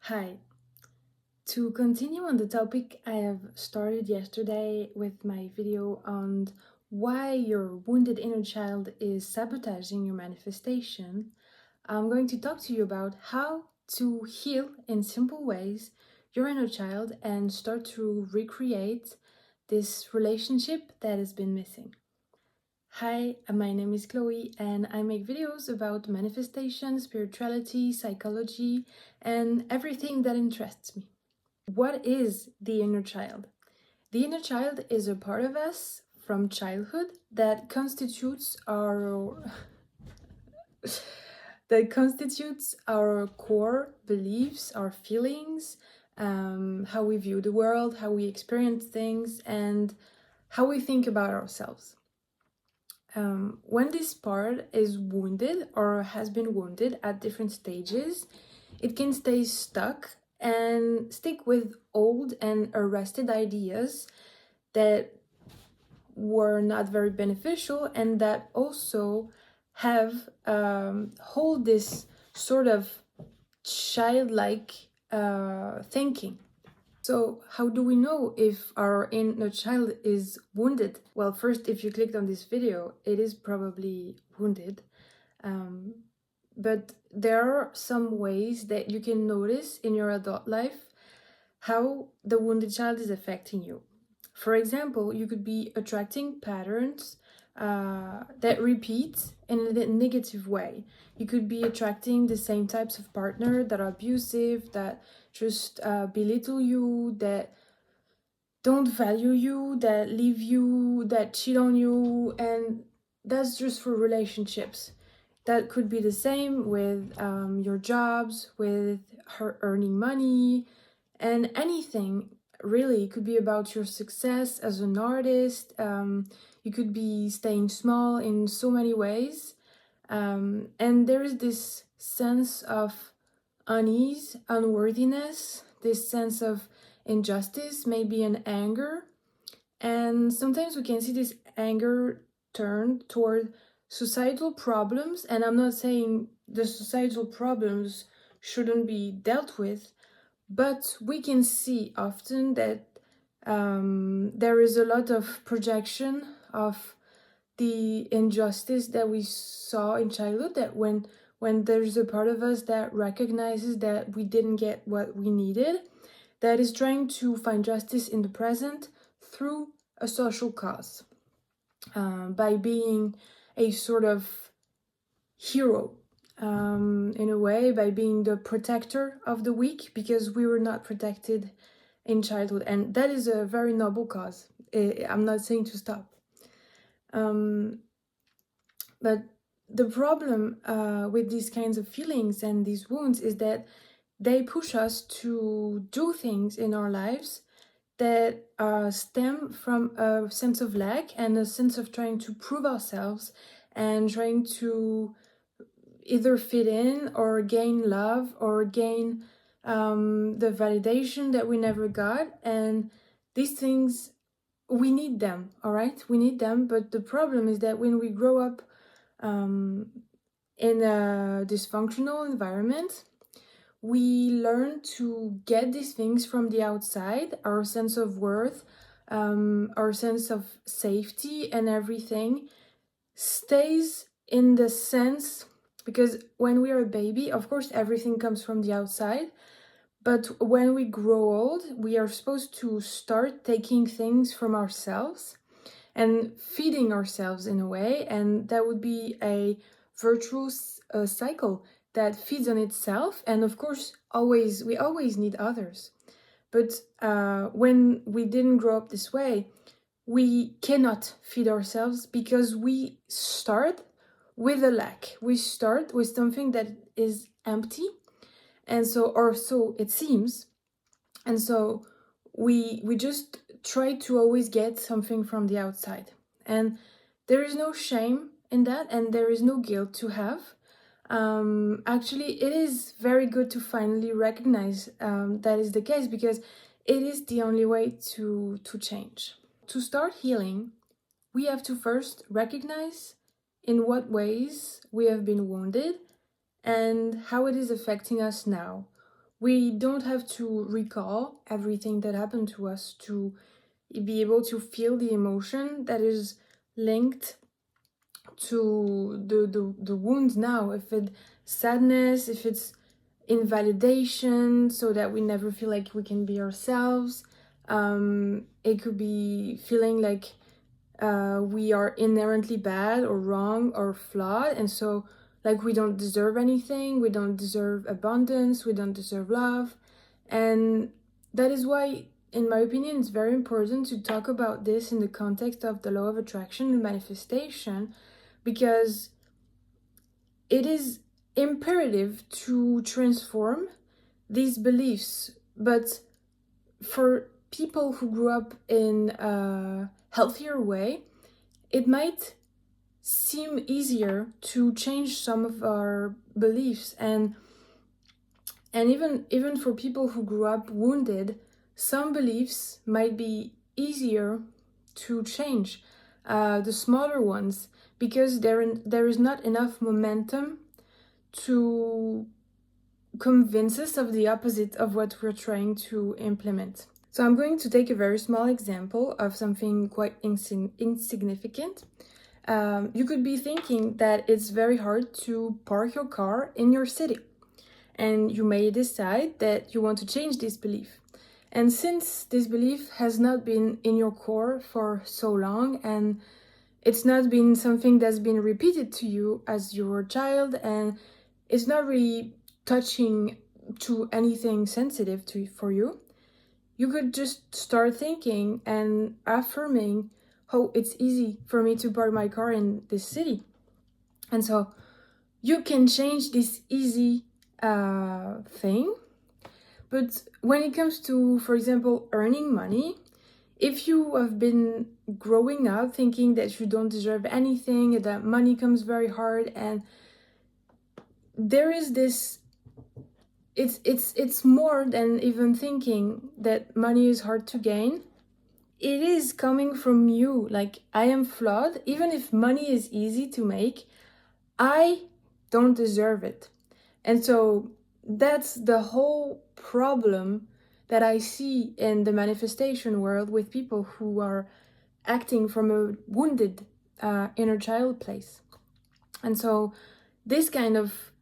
Hi. To continue on the topic I have started yesterday with my video on why your wounded inner child is sabotaging your manifestation, I'm going to talk to you about how to heal in simple ways your inner child and start to recreate this relationship that has been missing. Hi, my name is Chloe and I make videos about manifestation, spirituality, psychology, and everything that interests me. What is the inner child? The inner child is a part of us from childhood that constitutes our core beliefs, our feelings, how we view the world, how we experience things, and how we think about ourselves. When this part is wounded or has been wounded at different stages, it can stay stuck and stick with old and arrested ideas that were not very beneficial and that also have hold this sort of childlike thinking. So how do we know if our inner child is wounded? Well, first, if you clicked on this video, it is probably wounded. But there are some ways that you can notice in your adult life how the wounded child is affecting you. For example, you could be attracting patterns that repeat in a negative way. You could be attracting the same types of partner that are abusive, that just belittle you, that don't value you, that leave you, that cheat on you, and that's just for relationships. That could be the same with your jobs, with her earning money, and anything really. It could be about your success as an artist. You could be staying small in so many ways. And there is this sense of unease, unworthiness, this sense of injustice, maybe an anger. And sometimes we can see this anger turned toward societal problems. And I'm not saying the societal problems shouldn't be dealt with, but we can see often that there is a lot of projection of the injustice that we saw in childhood, that when there's a part of us that recognizes that we didn't get what we needed, that is trying to find justice in the present through a social cause, by being a sort of hero, in a way, by being the protector of the weak, because we were not protected in childhood. And that is a very noble cause. I'm not saying to stop. But the problem with these kinds of feelings and these wounds is that they push us to do things in our lives that stem from a sense of lack and a sense of trying to prove ourselves and trying to either fit in or gain love or gain the validation that we never got. And these things, we need them, all right? We need them. But the problem is that when we grow up in a dysfunctional environment, we learn to get these things from the outside. Our sense of worth, our sense of safety and everything stays in the sense, because when we are a baby, of course, everything comes from the outside. But when we grow old, we are supposed to start taking things from ourselves and feeding ourselves in a way. And that would be a virtuous cycle that feeds on itself. And of course, we always need others. But when we didn't grow up this way, we cannot feed ourselves because we start with a lack. We start with something that is empty. And so, or so it seems. And so we just try to always get something from the outside. And there is no shame in that, and there is no guilt to have. Actually, it is very good to finally recognize that is the case, because it is the only way to change. To start healing, we have to first recognize in what ways we have been wounded and how it is affecting us now. We don't have to recall everything that happened to us to be able to feel the emotion that is linked to the wound now. If it's sadness, if it's invalidation, so that we never feel like we can be ourselves. It could be feeling like we are inherently bad or wrong or flawed, and so like we don't deserve anything, we don't deserve abundance, we don't deserve love. And that is why, in my opinion, it's very important to talk about this in the context of the law of attraction and manifestation, because it is imperative to transform these beliefs. But for people who grew up in a healthier way, it might seem easier to change some of our beliefs. And even for people who grew up wounded, some beliefs might be easier to change, the smaller ones, because there is not enough momentum to convince us of the opposite of what we're trying to implement. So I'm going to take a very small example of something quite insignificant. You could be thinking that it's very hard to park your car in your city, and you may decide that you want to change this belief. And since this belief has not been in your core for so long, and it's not been something that's been repeated to you as you were a child, and it's not really touching to anything sensitive for you, you could just start thinking and affirming, oh, it's easy for me to park my car in this city. And so you can change this easy thing. But when it comes to, for example, earning money, if you have been growing up thinking that you don't deserve anything, that money comes very hard, and there is this, it's more than even thinking that money is hard to gain. It is coming from you. Like, I am flawed. Even if money is easy to make, I don't deserve it. And so that's the whole problem that I see in the manifestation world with people who are acting from a wounded inner child place. And so this kind of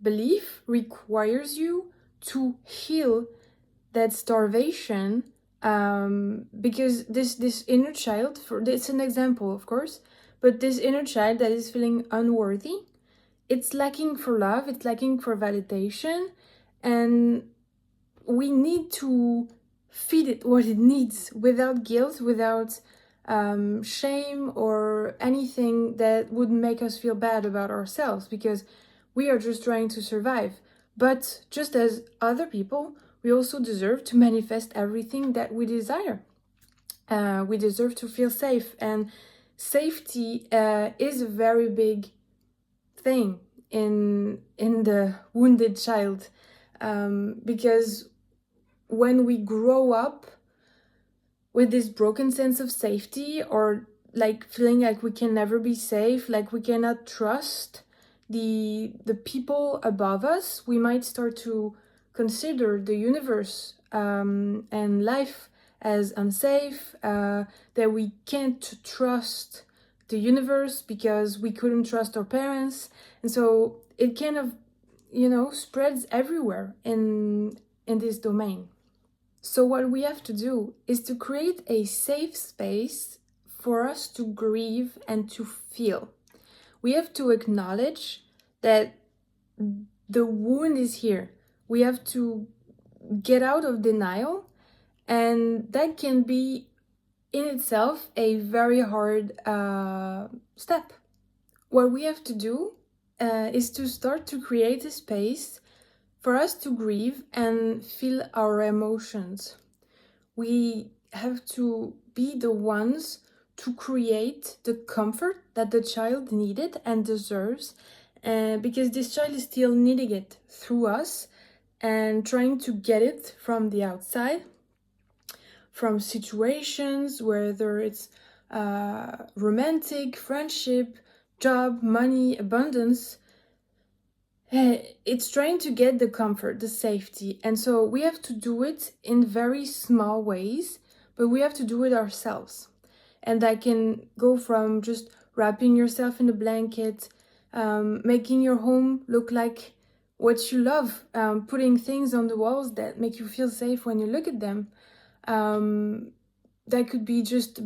belief requires you to heal that starvation, because this inner child, for it's an example of course, but this inner child that is feeling unworthy, it's lacking for love, it's lacking for validation, and we need to feed it what it needs without guilt, without shame or anything that would make us feel bad about ourselves, because we are just trying to survive. But just as other people, we also deserve to manifest everything that we desire. We deserve to feel safe, and safety is a very big thing in the wounded child, because when we grow up with this broken sense of safety, or like feeling like we can never be safe, like we cannot trust the people above us, we might start to consider the universe and life as unsafe, that we can't trust the universe because we couldn't trust our parents. And so it kind of, spreads everywhere in this domain. So what we have to do is to create a safe space for us to grieve and to feel. We have to acknowledge that the wound is here. We have to get out of denial, and that can be in itself a very hard step. What we have to do is to start to create a space for us to grieve and feel our emotions. We have to be the ones to create the comfort that the child needed and deserves, because this child is still needing it through us and trying to get it from the outside, from situations, whether it's romantic, friendship, job, money, abundance. it's trying to get the comfort, the safety. And so we have to do it in very small ways, but we have to do it ourselves. And that can go from just wrapping yourself in a blanket, making your home look like what you love, putting things on the walls that make you feel safe when you look at them. That could be just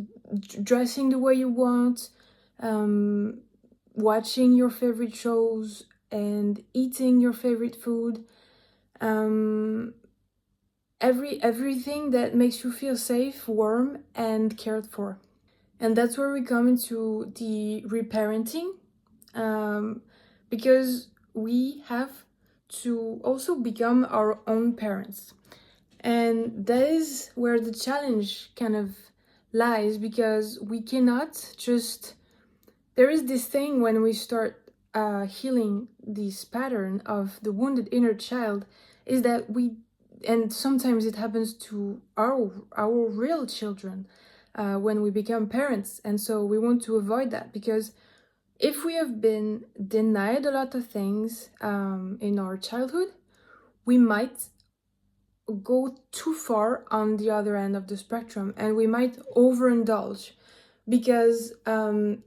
dressing the way you want, watching your favorite shows, and eating your favorite food. Everything that makes you feel safe, warm, and cared for. And that's where we come into the reparenting, because we have to also become our own parents. And that is where the challenge kind of lies, because we cannot just... There is this thing when we start healing this pattern of the wounded inner child, is that and sometimes it happens to our real children when we become parents. And so we want to avoid that, because if we have been denied a lot of things in our childhood, we might go too far on the other end of the spectrum, and we might overindulge. Because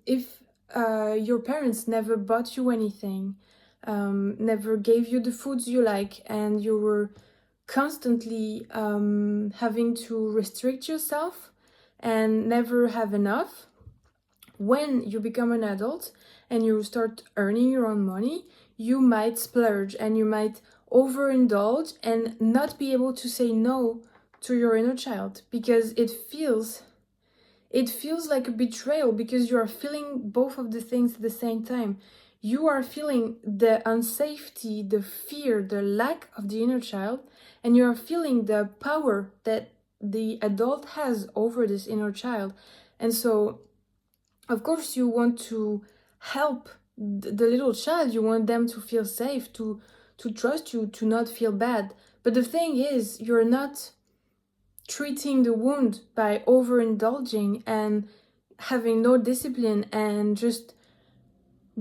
if your parents never bought you anything, never gave you the foods you like, and you were constantly having to restrict yourself and never have enough, when you become an adult and you start earning your own money, you might splurge and you might overindulge and not be able to say no to your inner child, because it feels like a betrayal, because you are feeling both of the things at the same time. You are feeling the unsafety, the fear, the lack of the inner child, and you are feeling the power that the adult has over this inner child. And so, of course, you want to help the little child. You want them to feel safe, to trust you, to not feel bad. But the thing is, you're not treating the wound by overindulging and having no discipline and just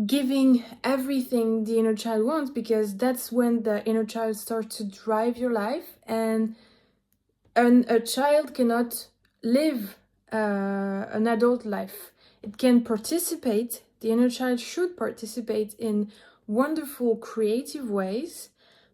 giving everything the inner child wants, because that's when the inner child starts to drive your life. And a child cannot live an adult life. It can participate, the inner child should participate in wonderful creative ways,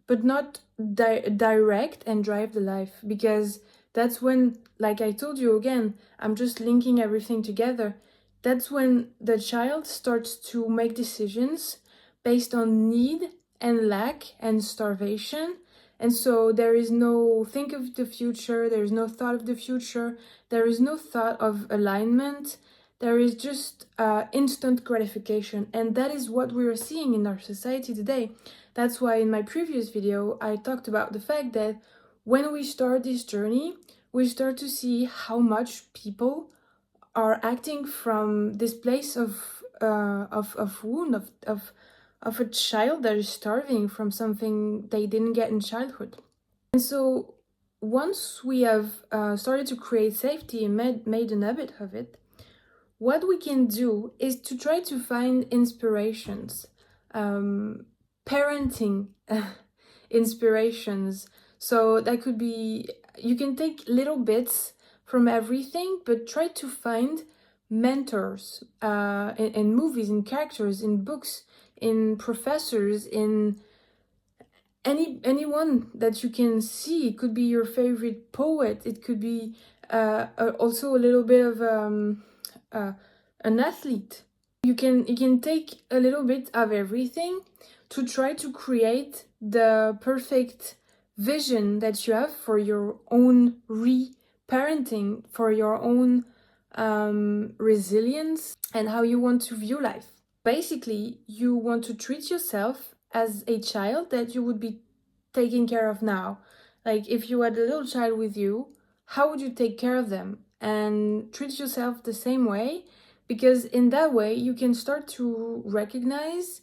but not direct and drive the life, because that's when, like I told you again, I'm just linking everything together. That's when the child starts to make decisions based on need and lack and starvation. And so there is no think of the future, there is no thought of the future, there is no thought of alignment, there is just instant gratification. And that is what we are seeing in our society today. That's why in my previous video, I talked about the fact that when we start this journey, we start to see how much people are acting from this place of wound, of a child that is starving from something they didn't get in childhood. And so once we have started to create safety and made an habit of it, what we can do is to try to find inspirations, parenting inspirations. So that could be, you can take little bits from everything, but try to find mentors in movies, in characters, in books, in professors, in anyone that you can see. It could be your favorite poet. It could be also a little bit of an athlete. You can take a little bit of everything to try to create the perfect vision that you have for your own parenting, for your own resilience, and how you want to view life. Basically, you want to treat yourself as a child that you would be taking care of now. Like if you had a little child with you, how would you take care of them? And treat yourself the same way, because in that way you can start to recognize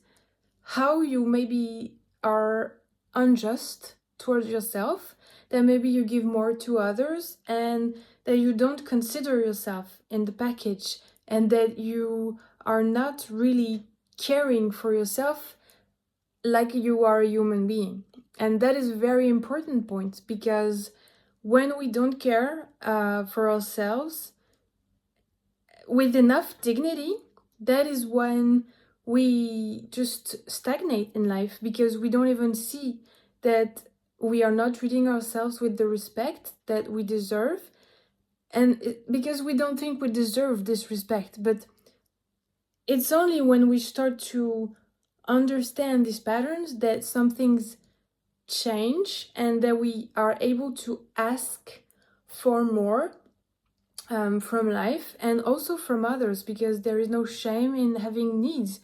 how you maybe are unjust towards yourself, that maybe you give more to others, and that you don't consider yourself in the package, and that you are not really caring for yourself like you are a human being. And that is a very important point, because when we don't care for ourselves with enough dignity, that is when we just stagnate in life, because we don't even see that we are not treating ourselves with the respect that we deserve. And because we don't think we deserve this respect. But it's only when we start to understand these patterns that some things change, and that we are able to ask for more from life and also from others, because there is no shame in having needs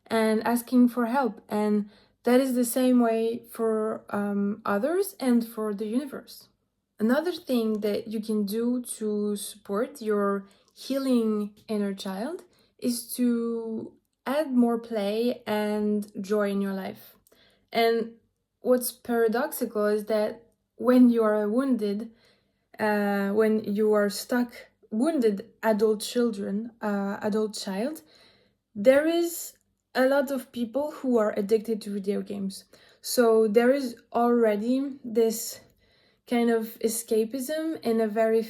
and asking for help. And that is the same way for others and for the universe. Another thing that you can do to support your healing inner child is to add more play and joy in your life. And what's paradoxical is that when you are wounded, when you are stuck, wounded adult child, there is a lot of people who are addicted to video games. So there is already this kind of escapism in a very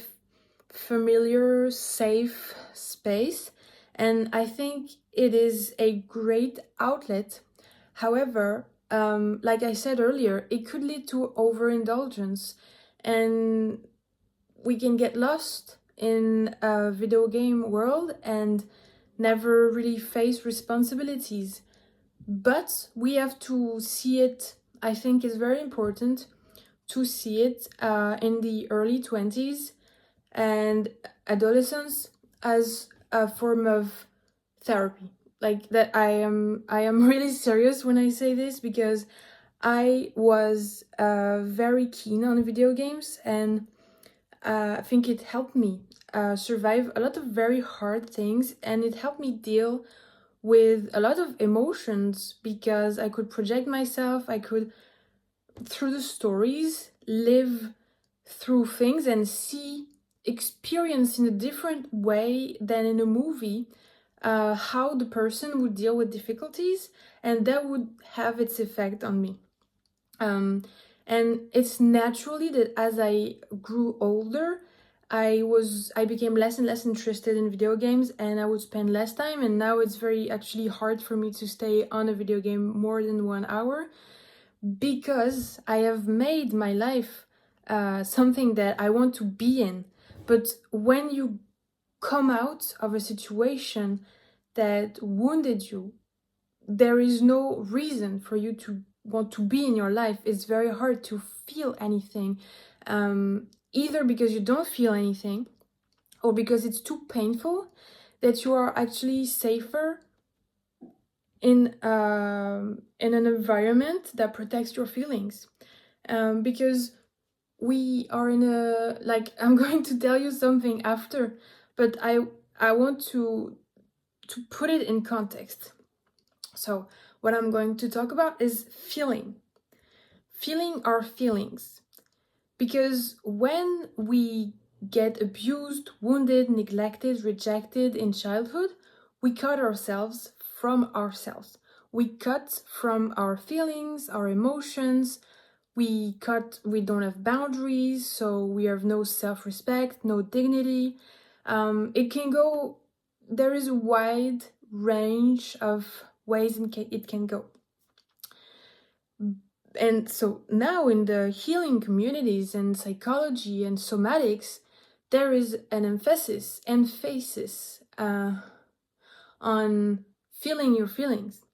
familiar, safe space. And I think it is a great outlet. However, like I said earlier, it could lead to overindulgence, and we can get lost in a video game world and never really face responsibilities. But we have to see it, I think it's very important to see it in the early 20s and adolescence as a form of therapy. Like that, I am really serious when I say this, because I was very keen on video games, and I think it helped me survive a lot of very hard things, and it helped me deal with a lot of emotions, because I could project myself, I could, through the stories, live through things and experience in a different way than in a movie how the person would deal with difficulties, and that would have its effect on me. Um, and it's naturally that as I grew older, I became less and less interested in video games, and I would spend less time, and now it's very actually hard for me to stay on a video game more than 1 hour, because I have made my life something that I want to be in. But when you come out of a situation that wounded you, there is no reason for you to want to be in your life. It's very hard to feel anything, either because you don't feel anything, or because it's too painful, that you are actually safer in an environment that protects your feelings. Because we are in a, like, I'm going to tell you something after, but I want to put it in context. So what I'm going to talk about is feeling our feelings. Because when we get abused, wounded, neglected, rejected in childhood, we cut ourselves from ourselves. We cut from our feelings, our emotions. We don't have boundaries, so we have no self-respect, no dignity. It can go, there is a wide range of ways it can go. And so now in the healing communities and psychology and somatics, there is an emphasis on feeling your feelings,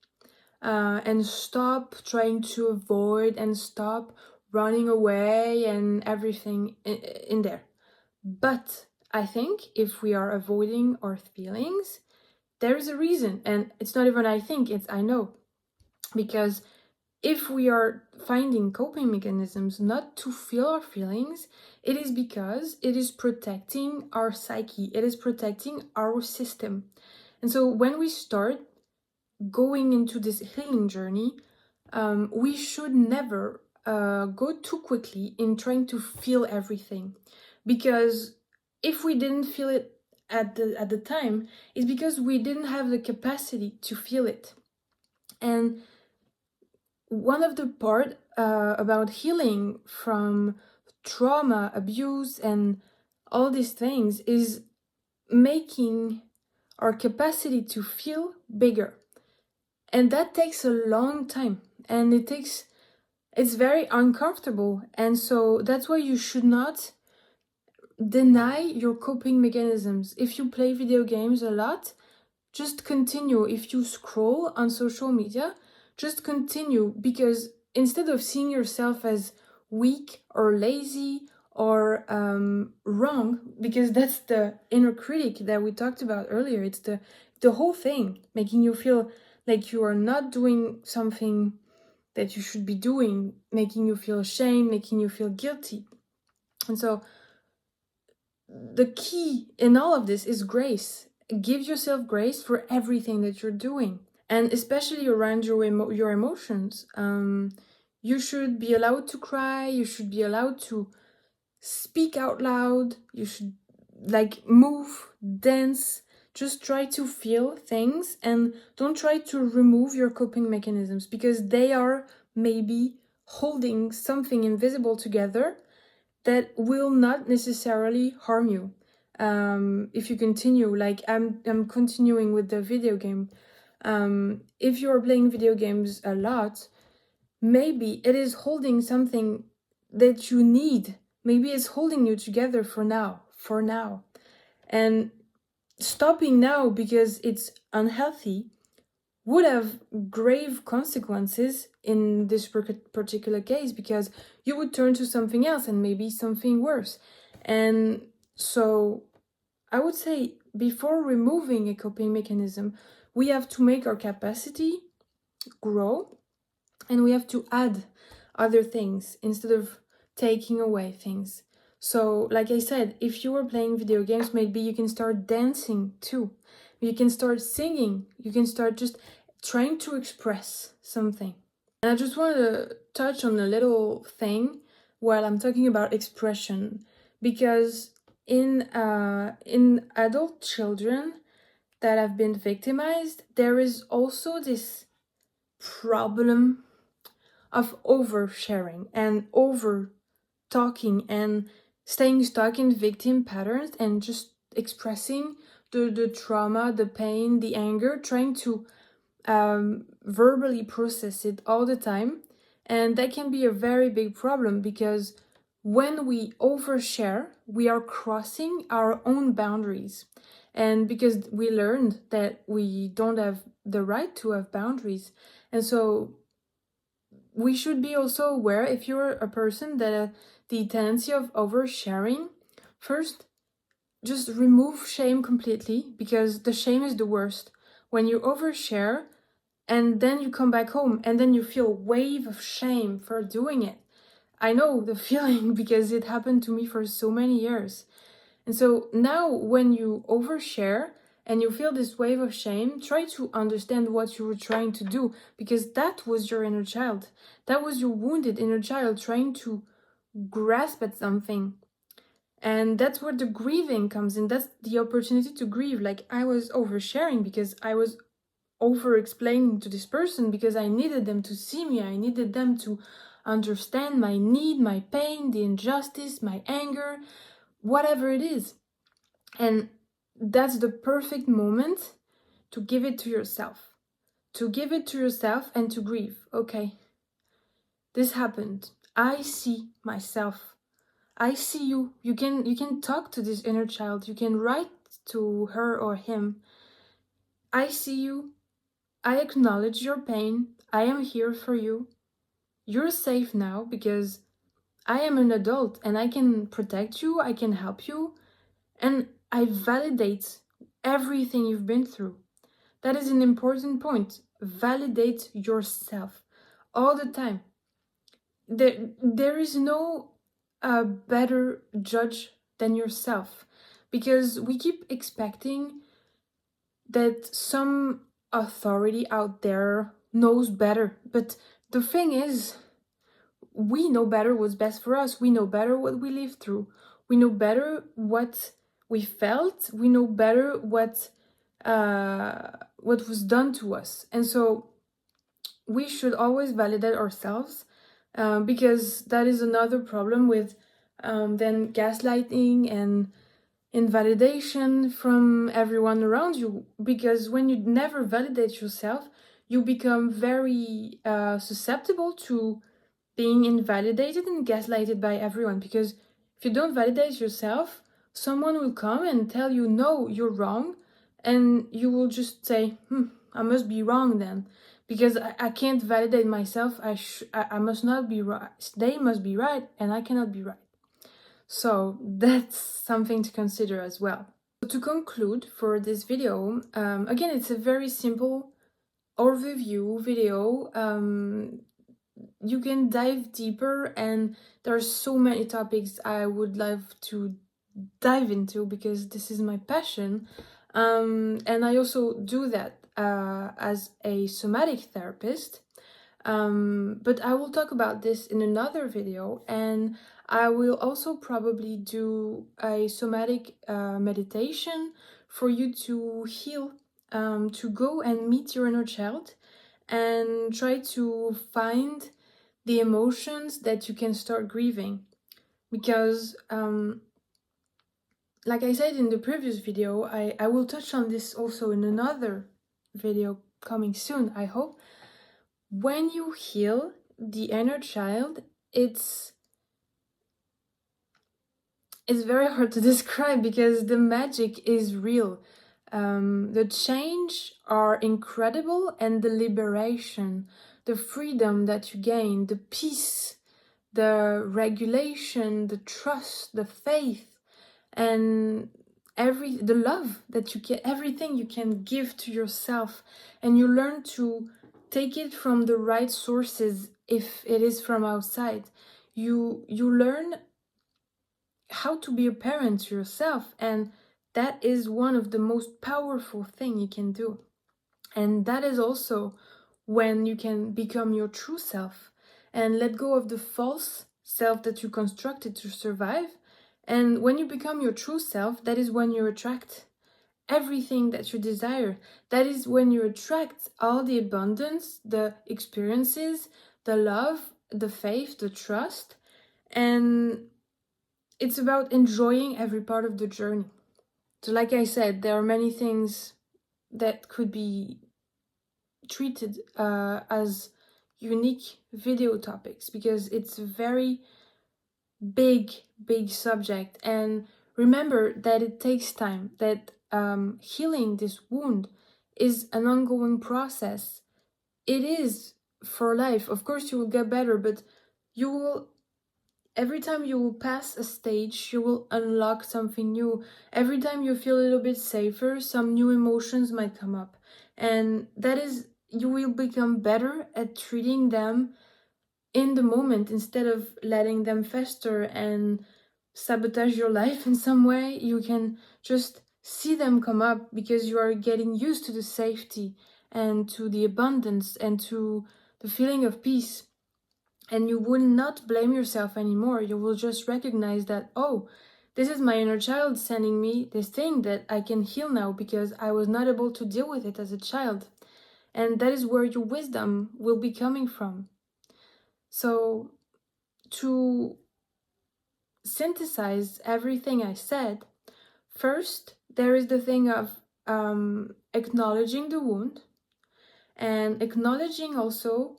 and stop trying to avoid and stop running away and everything in there. But I think if we are avoiding our feelings, there is a reason, and it's not even I think, it's I know. Because if we are finding coping mechanisms not to feel our feelings, it is because it is protecting our psyche, it is protecting our system. And so when we start going into this healing journey, we should never go too quickly in trying to feel everything. Because if we didn't feel it at the time, it's because we didn't have the capacity to feel it. And one of the part about healing from trauma, abuse, and all these things is making our capacity to feel bigger. And that takes a long time, and it's very uncomfortable. And so that's why you should not deny your coping mechanisms. If you play video games a lot, just continue. If you scroll on social media, just continue, because instead of seeing yourself as weak or lazy or wrong, because that's the inner critic that we talked about earlier, it's the whole thing making you feel like you are not doing something that you should be doing, making you feel ashamed, making you feel guilty. And so the key in all of this is grace. Give yourself grace for everything that you're doing, and especially around your emotions. You should be allowed to cry. You should be allowed to speak out loud. You should move, dance. Just try to feel things, and don't try to remove your coping mechanisms, because they are maybe holding something invisible together that will not necessarily harm you. If you continue, like I'm continuing with the video game. If you're playing video games a lot, maybe it is holding something that you need. Maybe it's holding you together for now. And stopping now because it's unhealthy would have grave consequences in this particular case, because you would turn to something else and maybe something worse. And so I would say, before removing a coping mechanism, we have to make our capacity grow, and we have to add other things instead of taking away things. So, like I said, if you were playing video games, maybe you can start dancing too. You can start singing. You can start just trying to express something. And I just want to touch on a little thing while I'm talking about expression, because in adult children that have been victimized, there is also this problem of oversharing and over talking and staying stuck in victim patterns and just expressing the trauma, the pain, the anger, trying to verbally process it all the time. And that can be a very big problem, because when we overshare, we are crossing our own boundaries. And because we learned that we don't have the right to have boundaries. And so we should be also aware, if you're a person that the tendency of oversharing, first, just remove shame completely, because the shame is the worst. When you overshare and then you come back home and then you feel a wave of shame for doing it. I know the feeling, because it happened to me for so many years. And so now when you overshare and you feel this wave of shame, try to understand what you were trying to do, because that was your inner child. That was your wounded inner child trying to grasp at something. And that's where the grieving comes in. That's the opportunity to grieve. Like, I was oversharing because I was over explaining to this person, because I needed them to see me. I needed them to understand my need, my pain, the injustice, my anger, whatever it is. And that's the perfect moment to give it to yourself. To give it to yourself and to grieve. Okay, this happened. I see myself. I see you. You can talk to this inner child. You can write to her or him. I see you. I acknowledge your pain. I am here for you. You're safe now, because I am an adult and I can protect you. I can help you. And I validate everything you've been through. That is an important point. Validate yourself all the time. There is no better judge than yourself, because we keep expecting that some authority out there knows better. But the thing is, we know better what's best for us. We know better what we lived through. We know better what we felt. We know better what was done to us. And so we should always validate ourselves, because that is another problem with then gaslighting and invalidation from everyone around you. Because when you never validate yourself, you become very susceptible to being invalidated and gaslighted by everyone. Because if you don't validate yourself, someone will come and tell you, no, you're wrong. And you will just say, I must be wrong then. Because I can't validate myself. I must not be right. They must be right, and I cannot be right. So that's something to consider as well. To conclude for this video, again, it's a very simple overview video. You can dive deeper, and there are so many topics I would love to dive into because this is my passion. And I also do that as a somatic therapist. But I will talk about this in another video, and I will also probably do a somatic meditation for you to heal, to go and meet your inner child and try to find the emotions that you can start grieving. Because, like I said in the previous video, I will touch on this also in another video coming soon, I hope. When you heal the inner child, it's very hard to describe because the magic is real. The change are incredible, and the liberation, the freedom that you gain, the peace, the regulation, the trust, the faith, and the love that you can, everything you can give to yourself, and you learn to take it from the right sources. If it is from outside, you learn how to be a parent to yourself, and that is one of the most powerful thing you can do. And that is also when you can become your true self and let go of the false self that you constructed to survive. And when you become your true self, that is when you attract everything that you desire. That is when you attract all the abundance, the experiences, the love, the faith, the trust. And it's about enjoying every part of the journey. So like I said, there are many things that could be treated as unique video topics because it's a very big subject. And remember that it takes time, that healing this wound is an ongoing process. It is for life. Of course you will get better, but you will, every time you will pass a stage, you will unlock something new. Every time you feel a little bit safer, some new emotions might come up, and that is, you will become better at treating them in the moment instead of letting them fester and sabotage your life in some way. You can just see them come up because you are getting used to the safety and to the abundance and to the feeling of peace. And you will not blame yourself anymore. You will just recognize that, oh, this is my inner child sending me this thing that I can heal now because I was not able to deal with it as a child. And that is where your wisdom will be coming from. So to synthesize everything I said, first, there is the thing of acknowledging the wound and acknowledging also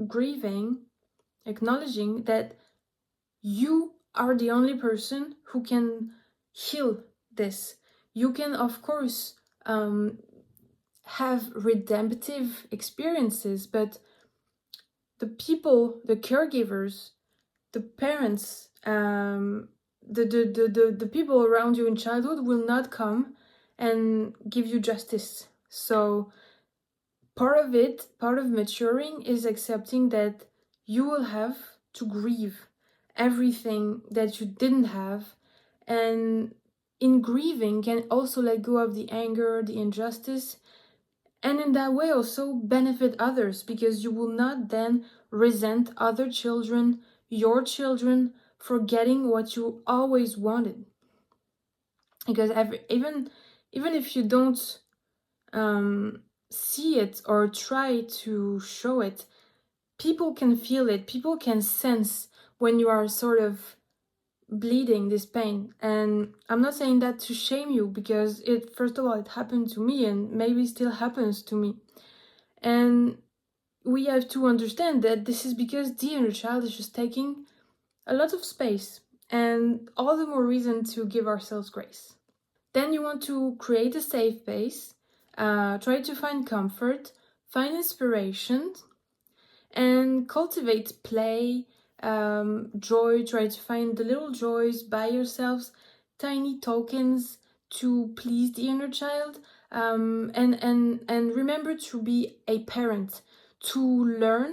grieving, acknowledging that you are the only person who can heal this. You can, of course, have redemptive experiences, but the people, the caregivers, the parents, the people around you in childhood will not come and give you justice. So part of maturing is accepting that you will have to grieve everything that you didn't have, and in grieving can also let go of the anger, the injustice, and in that way also benefit others, because you will not then resent other children, your children, for getting what you always wanted. Because even if you don't see it or try to show it, people can feel it, people can sense when you are sort of bleeding this pain. And I'm not saying that to shame you, because it, first of all, it happened to me and maybe still happens to me. And we have to understand that this is because the inner child is just taking a lot of space, and all the more reason to give ourselves grace. Then you want to create a safe space, try to find comfort, find inspiration, and cultivate play, joy. Try to find the little joys, buy yourselves tiny tokens to please the inner child, and remember to be a parent, to learn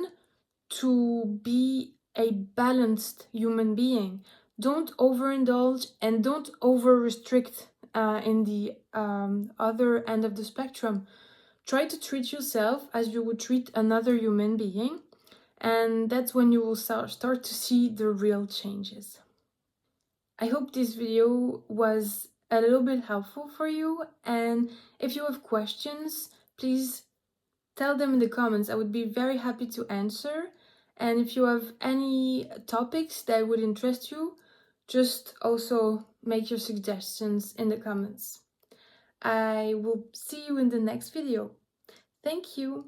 to be a balanced human being. Don't overindulge and don't over restrict in the other end of the spectrum. Try to treat yourself as you would treat another human being, and that's when you will start to see the real changes. I hope this video was a little bit helpful for you, and if you have questions, please tell them in the comments. I would be very happy to answer. And if you have any topics that would interest you, just also make your suggestions in the comments. I will see you in the next video. Thank you.